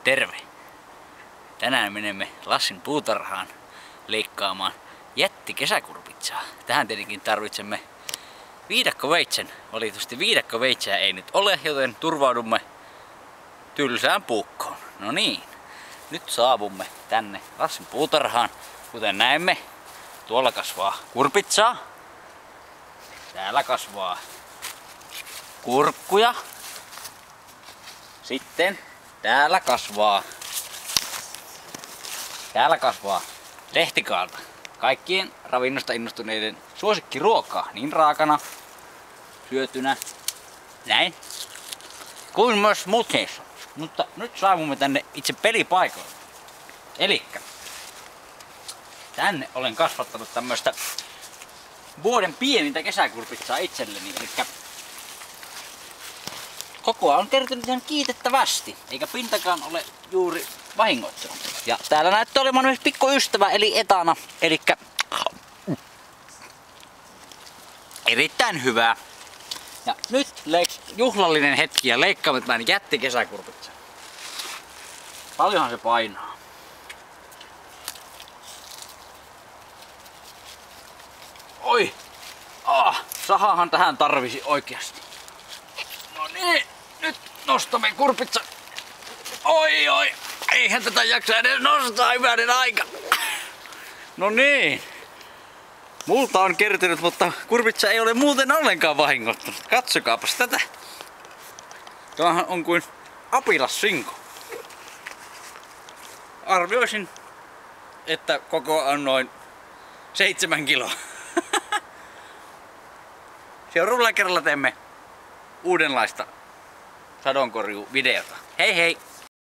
Terve! Tänään menemme Lassin puutarhaan leikkaamaan jättikesäkurpitsaa. Tähän tietenkin tarvitsemme viidakkoveitsen. Valitettavasti viidakkoveitseä ei nyt ole, joten turvaudumme tylsään puukkoon. No niin, nyt saavumme tänne Lassin puutarhaan. Kuten näemme, tuolla kasvaa kurpitsaa. Täällä kasvaa kurkkuja. Sitten täällä kasvaa lehtikaalta. Kaikkien ravinnosta innostuneiden suosikkiruokaa, niin raakana, syötynä, näin, kuin myös muteissa. Mutta nyt saavumme tänne itse pelipaikalle. Elikkä tänne olen kasvattanut tämmöstä vuoden pienintä kesäkurpitsaa itselleni. Elikkä kokoa on kertynyt ihan kiitettävästi, eikä pintakaan ole juuri vahingoittunut. Ja täällä näyttää olevan myös pikku ystävä eli etana, elikkä erittäin hyvää. Ja nyt juhlallinen hetki ja leikkaamme tämän jättikesäkurpitsan. Paljonhan se painaa. Oi! Sahahan tähän tarvisi oikeasti. No niin, nyt nostamme kurpitsan. Oi! Eihän tätä jaksa edes nostaa, hyvänen aika. No niin. Multa on kertynyt, mutta kurpitsa ei ole muuten ollenkaan vahingoittunut. Katsokaapas tätä. Tuohan on kuin apilassinko. Arvioisin, että koko on noin 7 kiloa. Seuraavalla kerralla teemme uudenlaista sadonkorjuuvideota. Hei hei!